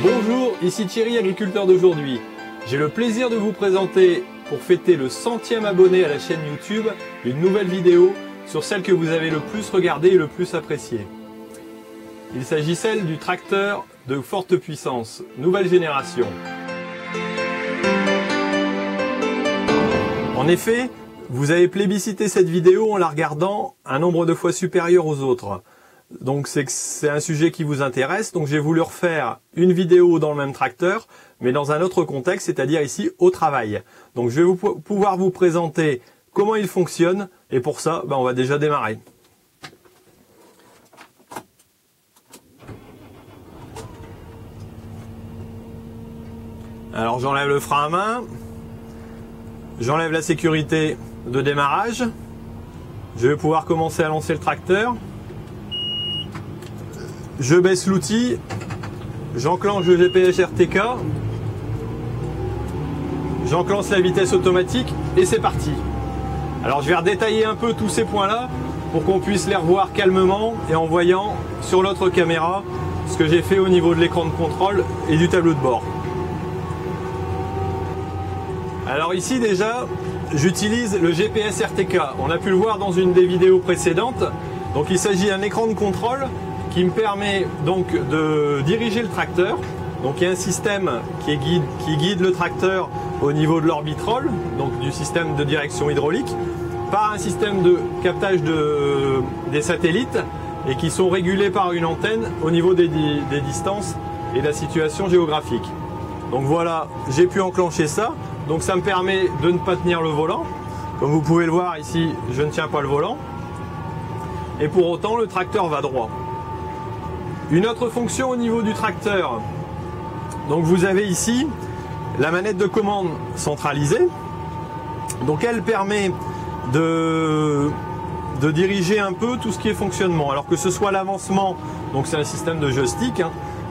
Bonjour, ici Thierry, agriculteur d'aujourd'hui. J'ai le plaisir de vous présenter, pour fêter le 100e abonné à la chaîne YouTube, une nouvelle vidéo sur celle que vous avez le plus regardée et le plus appréciée. Il s'agit celle du tracteur de forte puissance, nouvelle génération. En effet, vous avez plébiscité cette vidéo en la regardant un nombre de fois supérieur aux autres. Donc c'est un sujet qui vous intéresse, donc j'ai voulu refaire une vidéo dans le même tracteur, mais dans un autre contexte, c'est-à-dire ici au travail. Donc je vais pouvoir vous présenter comment il fonctionne, et pour ça, on va déjà démarrer. Alors j'enlève le frein à main, j'enlève la sécurité de démarrage, je vais pouvoir commencer à lancer le tracteur. Je baisse l'outil, j'enclenche le GPS RTK, j'enclenche la vitesse automatique et c'est parti. Alors je vais redétailler un peu tous ces points-là pour qu'on puisse les revoir calmement et en voyant sur l'autre caméra ce que j'ai fait au niveau de l'écran de contrôle et du tableau de bord. Alors ici déjà, j'utilise le GPS RTK. On a pu le voir dans une des vidéos précédentes. Donc il s'agit d'un écran de contrôle qui me permet donc de diriger le tracteur. Donc il y a un système qui guide le tracteur au niveau de l'orbitrol, donc du système de direction hydraulique, par un système de captage des satellites et qui sont régulés par une antenne au niveau des distances et de la situation géographique. Donc voilà, j'ai pu enclencher ça. Donc ça me permet de ne pas tenir le volant. Comme vous pouvez le voir ici, je ne tiens pas le volant. Et pour autant, le tracteur va droit. Une autre fonction au niveau du tracteur. Donc vous avez ici la manette de commande centralisée. Donc elle permet de diriger un peu tout ce qui est fonctionnement. Alors que ce soit l'avancement, donc c'est un système de joystick,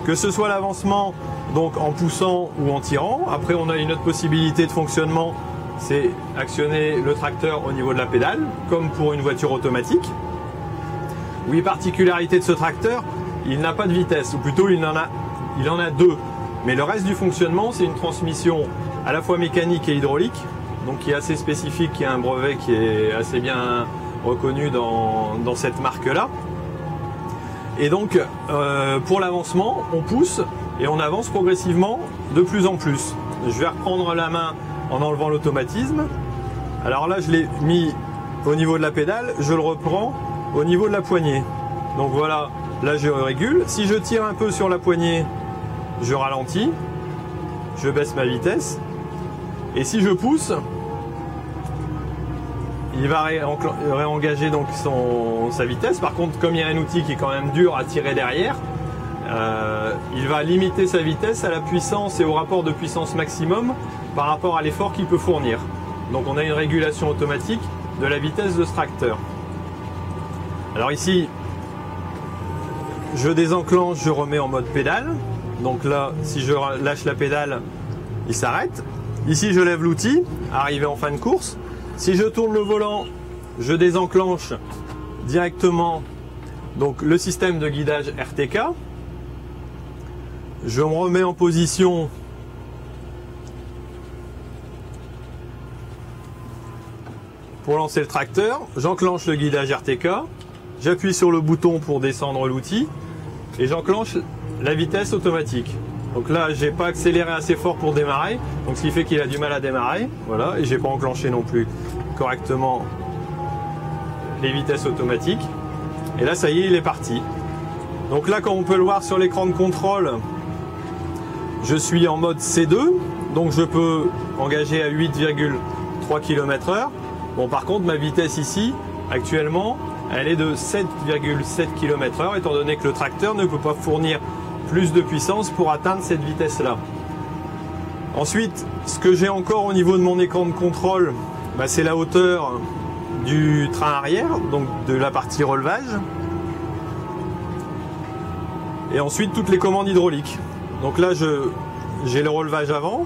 que ce soit l'avancement donc en poussant ou en tirant. Après on a une autre possibilité de fonctionnement, c'est actionner le tracteur au niveau de la pédale, comme pour une voiture automatique. Oui, particularité de ce tracteur, il n'a pas de vitesse, ou plutôt il en a deux. Mais le reste du fonctionnement, c'est une transmission à la fois mécanique et hydraulique, donc qui est assez spécifique, qui a un brevet qui est assez bien reconnu dans cette marque-là. Et donc, pour l'avancement, on pousse et on avance progressivement de plus en plus. Je vais reprendre la main en enlevant l'automatisme. Alors là, je l'ai mis au niveau de la pédale, je le reprends au niveau de la poignée. Donc voilà. Là je régule, si je tire un peu sur la poignée, je ralentis, je baisse ma vitesse, et si je pousse, il va réengager donc sa vitesse. Par contre, comme il y a un outil qui est quand même dur à tirer derrière, il va limiter sa vitesse à la puissance et au rapport de puissance maximum par rapport à l'effort qu'il peut fournir. Donc on a une régulation automatique de la vitesse de ce tracteur. Alors ici, je désenclenche, je remets en mode pédale. Donc là, si je lâche la pédale, il s'arrête. Ici, je lève l'outil, arrivé en fin de course. Si je tourne le volant, je désenclenche directement donc, le système de guidage RTK. Je me remets en position pour lancer le tracteur. J'enclenche le guidage RTK. J'appuie sur le bouton pour descendre l'outil. Et j'enclenche la vitesse automatique. Donc là, j'ai pas accéléré assez fort pour démarrer, donc ce qui fait qu'il a du mal à démarrer. Voilà, et j'ai pas enclenché non plus correctement les vitesses automatiques. Et là, ça y est, il est parti. Donc là, comme on peut le voir sur l'écran de contrôle, je suis en mode C2, donc je peux engager à 8,3 km/h. Bon, par contre, ma vitesse ici, actuellement, elle est de 7,7 km/h, étant donné que le tracteur ne peut pas fournir plus de puissance pour atteindre cette vitesse-là. Ensuite, ce que j'ai encore au niveau de mon écran de contrôle, c'est la hauteur du train arrière, donc de la partie relevage. Et ensuite, toutes les commandes hydrauliques. Donc là, j'ai le relevage avant.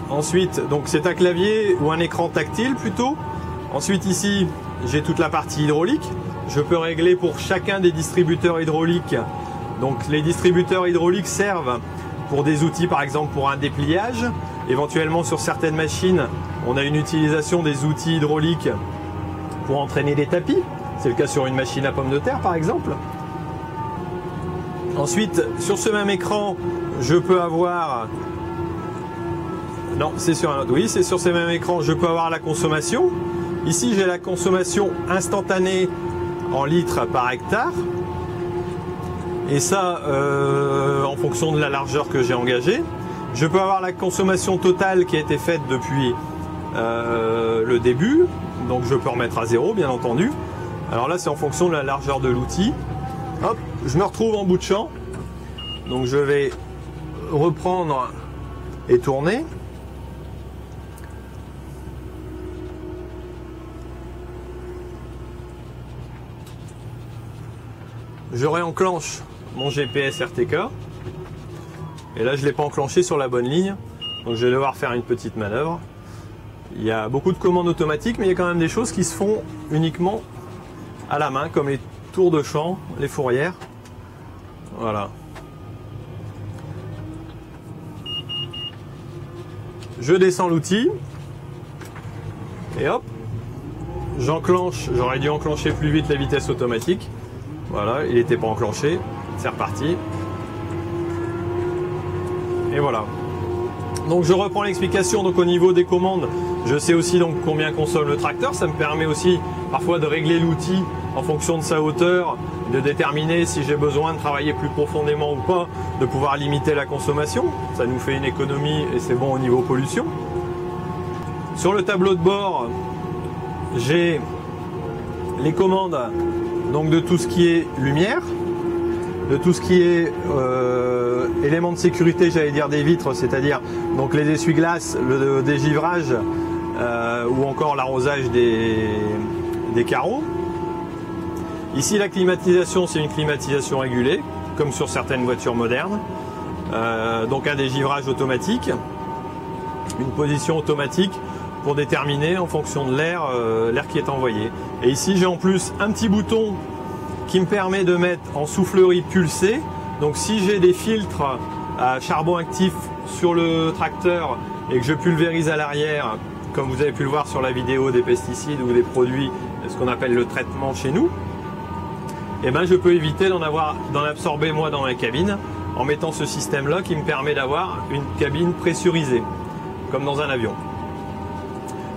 Ensuite, donc c'est un clavier ou un écran tactile plutôt. Ensuite ici, j'ai toute la partie hydraulique. je peux régler pour chacun des distributeurs hydrauliques. Donc les distributeurs hydrauliques servent pour des outils, par exemple pour un dépliage. Éventuellement sur certaines machines, on a une utilisation des outils hydrauliques pour entraîner des tapis. C'est le cas sur une machine à pommes de terre par exemple. Ensuite, sur ce même écran, je peux avoir... Non, c'est sur un autre. Oui, c'est sur ce même écran, je peux avoir la consommation. Ici, j'ai la consommation instantanée en litres par hectare. Et ça, en fonction de la largeur que j'ai engagée. Je peux avoir la consommation totale qui a été faite depuis le début. Donc je peux remettre à 0, bien entendu. Alors là, c'est en fonction de la largeur de l'outil. Hop, je me retrouve en bout de champ. Donc je vais reprendre et tourner. Je réenclenche mon GPS RTK. Et là, je ne l'ai pas enclenché sur la bonne ligne. Donc je vais devoir faire une petite manœuvre. Il y a beaucoup de commandes automatiques, mais il y a quand même des choses qui se font uniquement à la main, comme les tours de champ, les fourrières. Voilà. Je descends l'outil. Et hop. J'enclenche. J'aurais dû enclencher plus vite la vitesse automatique. Voilà, il n'était pas enclenché. C'est reparti. Et voilà. Donc je reprends l'explication. Donc au niveau des commandes, je sais aussi donc combien consomme le tracteur. Ça me permet aussi parfois de régler l'outil en fonction de sa hauteur, de déterminer si j'ai besoin de travailler plus profondément ou pas, de pouvoir limiter la consommation. Ça nous fait une économie et c'est bon au niveau pollution. Sur le tableau de bord, j'ai les commandes donc de tout ce qui est lumière, de tout ce qui est éléments de sécurité, j'allais dire des vitres, c'est-à-dire donc les essuie-glaces, le dégivrage ou encore l'arrosage des carreaux. Ici, la climatisation, c'est une climatisation régulée, comme sur certaines voitures modernes. Donc un dégivrage automatique, une position automatique pour déterminer en fonction de l'air qui est envoyé. Et ici, j'ai en plus un petit bouton qui me permet de mettre en soufflerie pulsée. Donc si j'ai des filtres à charbon actif sur le tracteur et que je pulvérise à l'arrière, comme vous avez pu le voir sur la vidéo des pesticides ou des produits, ce qu'on appelle le traitement chez nous, et ben je peux éviter d'en absorber moi dans ma cabine en mettant ce système là qui me permet d'avoir une cabine pressurisée comme dans un avion.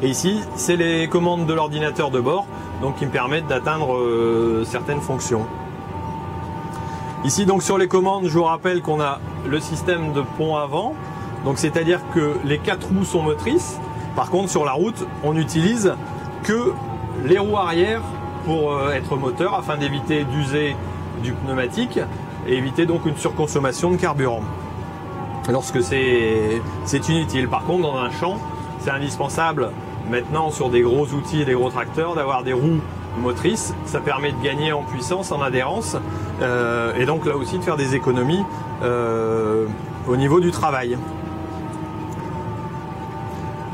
Et ici c'est les commandes de l'ordinateur de bord, donc qui me permettent d'atteindre certaines fonctions. Ici donc sur les commandes, je vous rappelle qu'on a le système de pont avant, donc c'est-à-dire que les 4 roues sont motrices. Par contre sur la route on n'utilise que les roues arrière pour être moteur afin d'éviter d'user du pneumatique et éviter donc une surconsommation de carburant lorsque c'est inutile. Par contre dans un champ c'est indispensable maintenant sur des gros outils et des gros tracteurs d'avoir des roues motrices. Ça permet de gagner en puissance, en adhérence et donc là aussi de faire des économies au niveau du travail.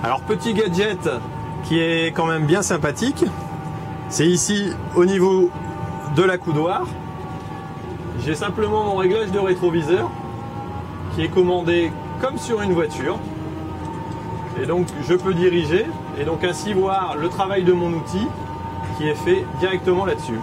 Alors petit gadget qui est quand même bien sympathique, c'est ici au niveau de la coudoir. J'ai simplement mon réglage de rétroviseur qui est commandé comme sur une voiture. Et donc je peux diriger et donc ainsi voir le travail de mon outil qui est fait directement là-dessus.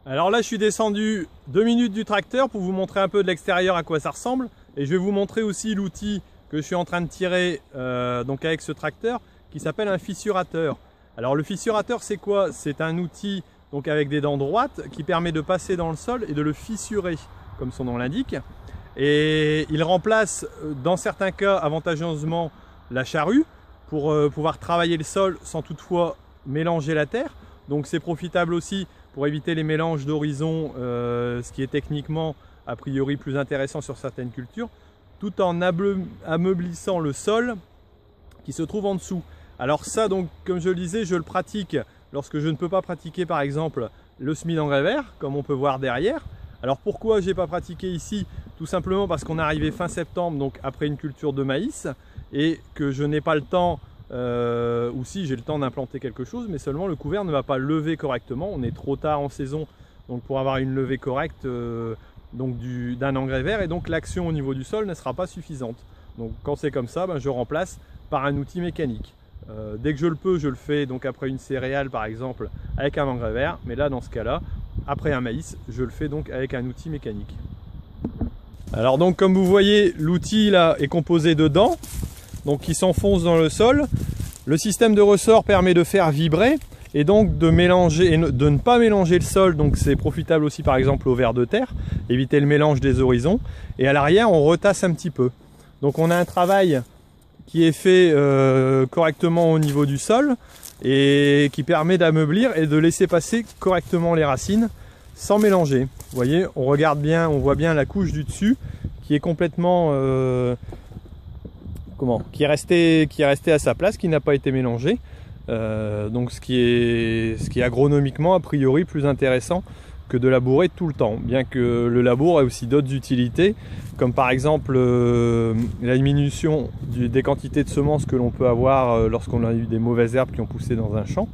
Alors là je suis descendu 2 minutes du tracteur pour vous montrer un peu de l'extérieur à quoi ça ressemble. Et je vais vous montrer aussi l'outil que je suis en train de tirer donc avec ce tracteur qui s'appelle un fissurateur. Alors le fissurateur c'est quoi? C'est un outil donc avec des dents droites qui permet de passer dans le sol et de le fissurer comme son nom l'indique. Et il remplace dans certains cas avantageusement la charrue pour pouvoir travailler le sol sans toutefois mélanger la terre. Donc c'est profitable aussi pour éviter les mélanges d'horizons, ce qui est techniquement a priori plus intéressant sur certaines cultures, tout en ameublissant le sol qui se trouve en dessous. Alors ça donc comme je le disais, je le pratique lorsque je ne peux pas pratiquer par exemple le semis d'engrais vert comme on peut voir derrière. Alors pourquoi je n'ai pas pratiqué ici? Tout simplement parce qu'on est arrivé fin septembre, donc après une culture de maïs, et que je n'ai pas le temps ou si j'ai le temps d'implanter quelque chose, mais seulement le couvert ne va pas lever correctement. On est trop tard en saison donc pour avoir une levée correcte d'un engrais vert, et donc l'action au niveau du sol ne sera pas suffisante. Donc quand c'est comme ça, je remplace par un outil mécanique. Dès que je le peux, je le fais donc après une céréale par exemple avec un engrais vert, mais là dans ce cas là, après un maïs, je le fais donc avec un outil mécanique. Alors donc comme vous voyez, l'outil là est composé de dents, donc qui s'enfoncent dans le sol. Le système de ressort permet de faire vibrer et donc de mélanger et de ne pas mélanger le sol, donc c'est profitable aussi par exemple au vers de terre, éviter le mélange des horizons. Et à l'arrière on retasse un petit peu. Donc on a un travail qui est fait correctement au niveau du sol et qui permet d'ameublir et de laisser passer correctement les racines sans mélanger. Vous voyez, on regarde bien, on voit bien la couche du dessus qui est complètement qui est resté à sa place, qui n'a pas été mélangé. Donc ce qui est agronomiquement a priori plus intéressant que de labourer tout le temps, bien que le labour a aussi d'autres utilités, comme par exemple la diminution des quantités de semences que l'on peut avoir lorsqu'on a eu des mauvaises herbes qui ont poussé dans un champ.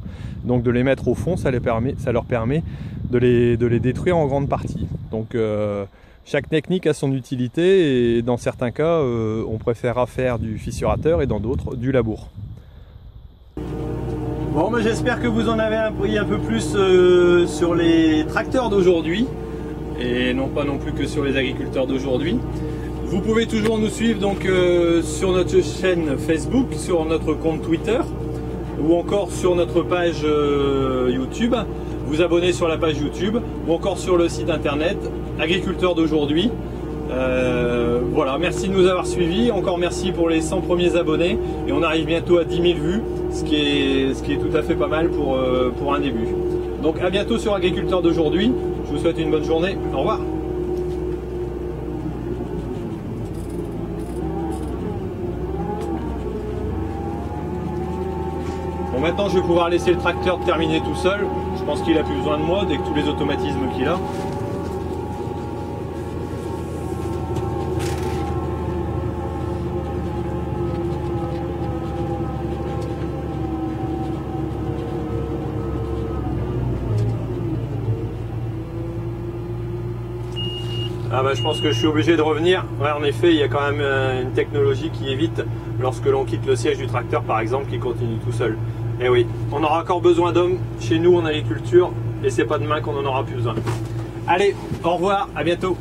Donc de les mettre au fond, ça leur permet de les détruire en grande partie. Donc chaque technique a son utilité, et dans certains cas on préférera faire du fissurateur et dans d'autres du labour. Bon, mais j'espère que vous en avez appris un peu plus sur les tracteurs d'aujourd'hui, et non pas non plus que sur les agriculteurs d'aujourd'hui. Vous pouvez toujours nous suivre donc sur notre chaîne Facebook, sur notre compte Twitter, ou encore sur notre page YouTube. Vous abonner sur la page YouTube, ou encore sur le site internet Agriculteurs d'aujourd'hui. Voilà, merci de nous avoir suivis, encore merci pour les 100 premiers abonnés, et on arrive bientôt à 10 000 vues, ce qui est tout à fait pas mal pour un début. Donc à bientôt sur Agriculteurs d'aujourd'hui, je vous souhaite une bonne journée, au revoir. Bon, maintenant je vais pouvoir laisser le tracteur terminer tout seul, je pense qu'il a plus besoin de moi dès que tous les automatismes qu'il a. Ah bah, je pense que je suis obligé de revenir. Ouais, en effet, il y a quand même une technologie qui évite, lorsque l'on quitte le siège du tracteur par exemple, qu'il continue tout seul. Et oui, on aura encore besoin d'hommes chez nous en agriculture, et c'est pas demain qu'on en aura plus besoin. Allez, au revoir, à bientôt.